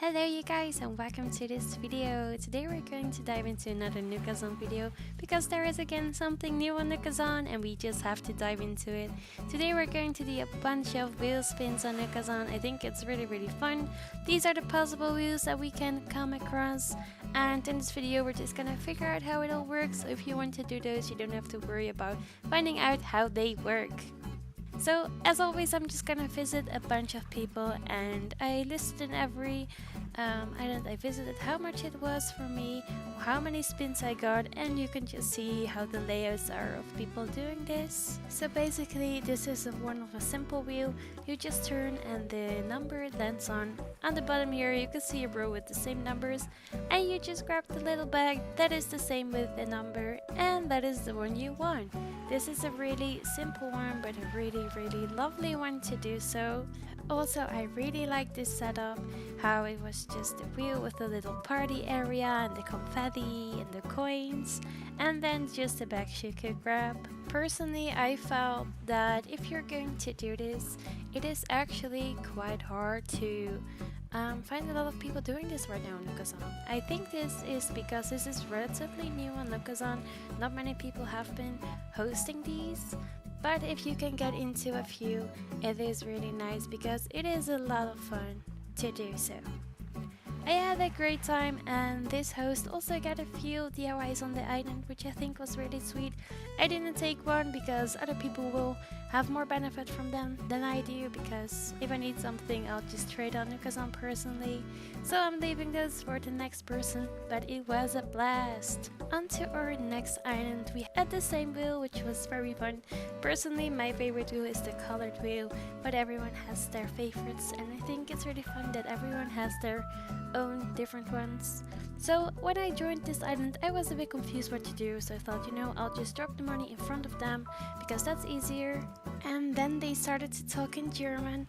Hello you guys and welcome to this video. Today we're going to dive into another Nookazon video because there is again something new on Nookazon and we just have to dive into it. Today we're going to do a bunch of wheel spins on Nookazon. I think it's really fun. These are the possible wheels that we can come across, and in this video we're just gonna figure out how it all works. So if you want to do those, you don't have to worry about finding out how they work. So as always, I'm just gonna visit a bunch of people, and I listed in every island I visited how much it was for me, how many spins I got, and you can just see how the layouts are of people doing this. So basically this is one of a simple wheel. You just turn and the number lands on the bottom here. You can see a row with the same numbers, and you just grab the little bag that is the same with the number, and that is the one you want. This is a really simple one, but a really lovely one to do so. Also, I really like this setup, how it was just a wheel with a little party area and the confetti and the coins, and then just the bags you could grab. Personally, I felt that if you're going to do this, it is actually quite hard to find a lot of people doing this right now on Nookazon. I think this is because this is relatively new on Nookazon. Not many people have been hosting these, but if you can get into a few, it is really nice because it is a lot of fun to do so. I had a great time, and this host also got a few DIYs on the island, which I think was really sweet. I didn't take one because other people will have more benefit from them than I do, because if I need something I'll just trade on Nookazon personally. So I'm leaving this for the next person, but it was a blast. On to our next island. We had the same wheel, which was very fun. Personally, my favorite wheel is the colored wheel, but everyone has their favorites, and I think it's really fun that everyone has their own different ones. So when I joined this island, I was a bit confused what to do, so I thought, I'll just drop the money in front of them because that's easier. And then they started to talk in German.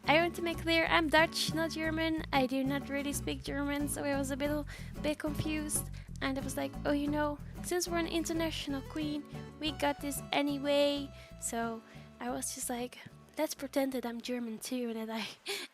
I want to make clear, I'm Dutch, not German. I do not really speak German, so I was a bit confused. And I was like, since we're an international queen, we got this anyway. So I was just like, let's pretend that I'm German too and that I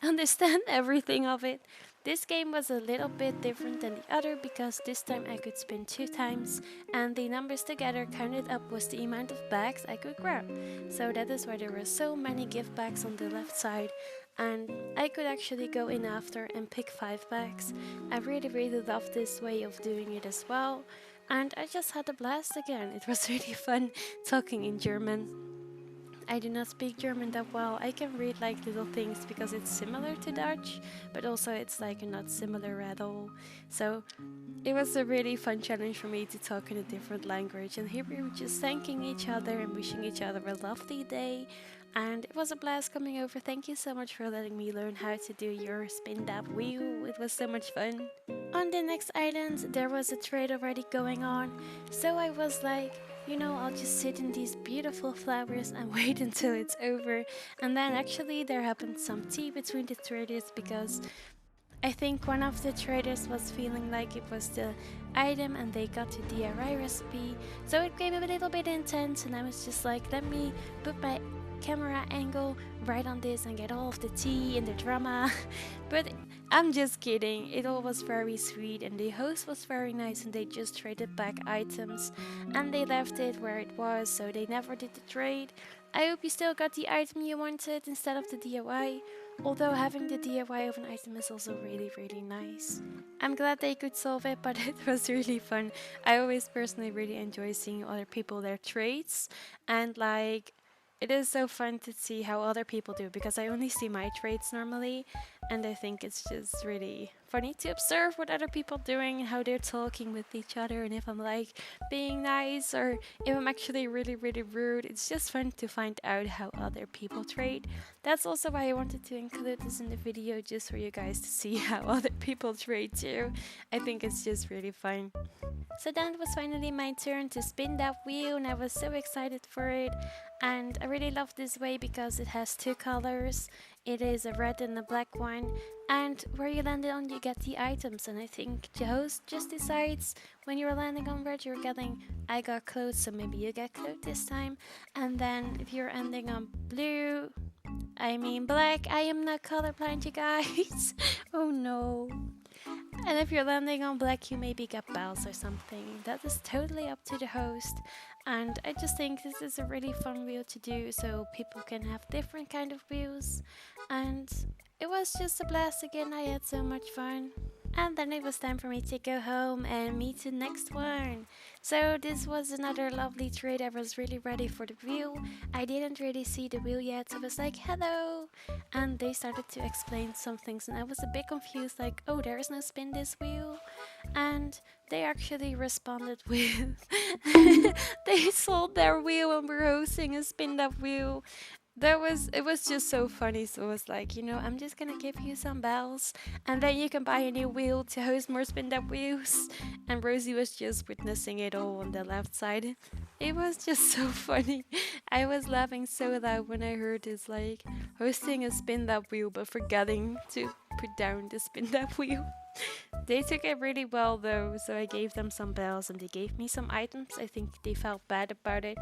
understand everything of it. This game was a little bit different than the other because this time I could spin 2 times, and the numbers together counted up was the amount of bags I could grab. So that is why there were so many gift bags on the left side, and I could actually go in after and pick 5 bags. I really love this way of doing it as well, and I just had a blast again. It was really fun talking in German. I do not speak German that well. I can read like little things because it's similar to Dutch, but also it's like not similar at all. So it was a really fun challenge for me to talk in a different language, and here we were just thanking each other and wishing each other a lovely day, and it was a blast coming over. Thank you so much for letting me learn how to do your spin that wheel. It was so much fun. On the next island there was a trade already going on, so I was like, I'll just sit in these beautiful flowers and wait until it's over. And then actually there happened some tea between the traders because I think one of the traders was feeling like it was the item and they got the DRI recipe. So it became a little bit intense, and I was just like, let me put my camera angle right on this and get all of the tea and the drama. But I'm just kidding, it all was very sweet, and the host was very nice, and they just traded back items and they left it where it was, so they never did the trade. I hope you still got the item you wanted instead of the DIY, although having the DIY of an item is also really nice. I'm glad they could solve it, but it was really fun. I always personally really enjoy seeing other people their trades, and like, it is so fun to see how other people do, because I only see my trades normally, and I think it's just really funny to observe what other people are doing and how they're talking with each other, and if I'm like being nice or if I'm actually really rude. It's just fun to find out how other people trade. That's also why I wanted to include this in the video, just for you guys to see how other people trade too. I think it's just really fun. So then it was finally my turn to spin that wheel, and I was so excited for it. And I really love this way because it has 2 colors. It is a red and a black one, and where you landed on you get the items, and I think the host just decides when you're landing on red you're getting I got clothes, so maybe you get clothes this time. And then if you're ending on blue, I mean black, I am not colorblind, you guys. Oh no. And if you're landing on black, you maybe get bells or something. That is totally up to the host. And I just think this is a really fun wheel to do, so people can have different kind of wheels. And it was just a blast again. I had so much fun. And then it was time for me to go home and meet the next one. So this was another lovely trade. I was really ready for the wheel. I didn't really see the wheel yet, so I was like, hello. And they started to explain some things and I was a bit confused, like, oh, there is no spin this wheel. And they actually responded with, they sold their wheel and we're hosting a spin that wheel. It was just so funny. So it was like, I'm just gonna give you some bells and then you can buy a new wheel to host more spin that wheels. And Rosie was just witnessing it all on the left side. It was just so funny. I was laughing so loud when I heard this, like, hosting a spin that wheel but forgetting to put down the spin that wheel. They took it really well though, so I gave them some bells and they gave me some items. I think they felt bad about it,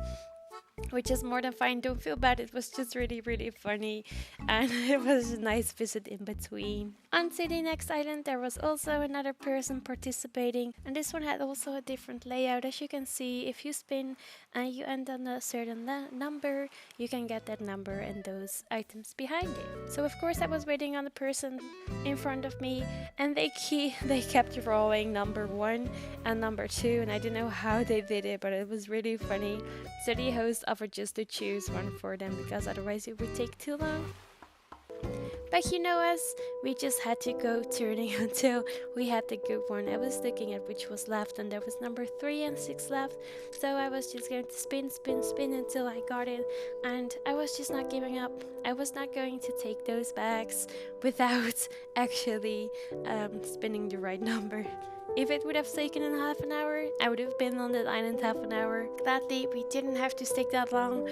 which is more than fine. Don't feel bad. It was just really, really funny, and it was a nice visit in between. On to the next island, there was also another person participating, and this one had also a different layout. As you can see, if you spin and you end on a certain number, you can get that number and those items behind it. So of course I was waiting on the person in front of me, and they kept drawing number 1 and number 2, and I don't know how they did it, but it was really funny. So the host offered just to choose one for them because otherwise it would take too long. But you know us, we just had to go turning until we had the good one. I was looking at which was left and there was number 3 and 6 left. So I was just going to spin until I got it. And I was just not giving up. I was not going to take those bags without actually spinning the right number. If it would have taken in half an hour, I would have been on that island half an hour. Gladly, we didn't have to stick that long,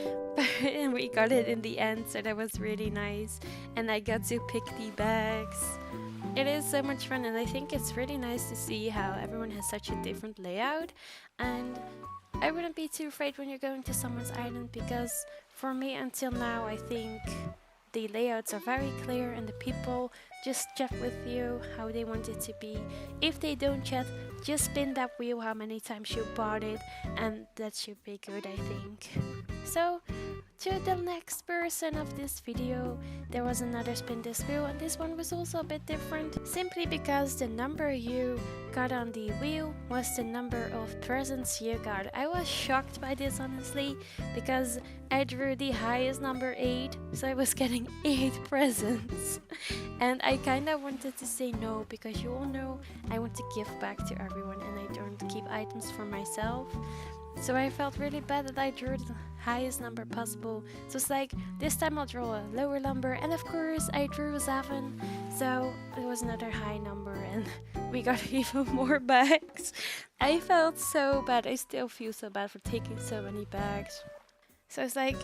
and we got it in the end, so that was really nice. And I got to pick the bags. It is so much fun, and I think it's really nice to see how everyone has such a different layout. And I wouldn't be too afraid when you're going to someone's island, because for me until now, I think the layouts are very clear and the people just chat with you how they want it to be. If they don't chat, just spin that wheel how many times you bought it, and that should be good, I think. So to the next person of this video, there was another spin this wheel, and this one was also a bit different, simply because the number you got on the wheel was the number of presents you got. I was shocked by this, honestly, because I drew the highest number 8, so I was getting 8 presents. And I kinda wanted to say no, because you all know I want to give back to everyone and I don't keep items for myself. So I felt really bad that I drew the highest number possible. So it's like, this time I'll draw a lower number, and of course I drew a 7. So it was another high number and we got even more bags. I felt so bad. I still feel so bad for taking so many bags. So it's like,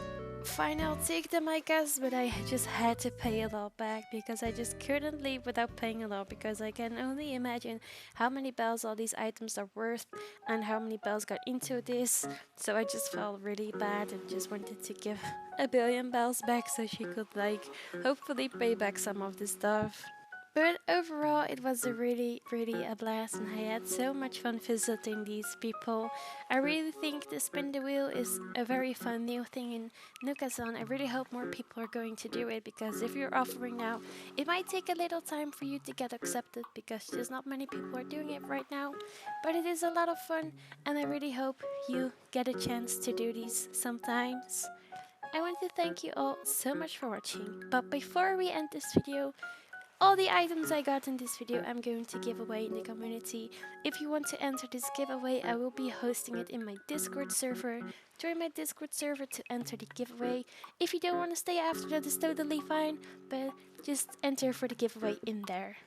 fine, I'll take them, I guess, but I just had to pay a lot back because I just couldn't leave without paying a lot, because I can only imagine how many bells all these items are worth and how many bells got into this. So I just felt really bad and just wanted to give a billion bells back so she could, like, hopefully pay back some of the stuff. But overall, it was a really a blast, and I had so much fun visiting these people. I really think the spin the wheel is a very fun new thing in Nookazon. I really hope more people are going to do it, because if you're offering now, it might take a little time for you to get accepted, because there's not many people are doing it right now. But it is a lot of fun, and I really hope you get a chance to do these sometimes. I want to thank you all so much for watching, but before we end this video, all the items I got in this video I'm going to give away in the community. If you want to enter this giveaway, I will be hosting it in my Discord server. Join my Discord server to enter the giveaway. If you don't want to stay after, that is totally fine, but just enter for the giveaway in there.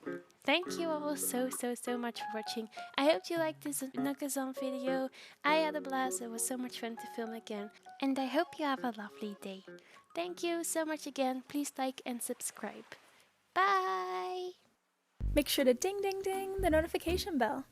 Thank you all so much for watching. I hope you liked this Nookazon video. I had a blast. It was so much fun to film again, and I hope you have a lovely day. Thank you so much again. Please like and subscribe. Bye! Make sure to ding ding ding the notification bell.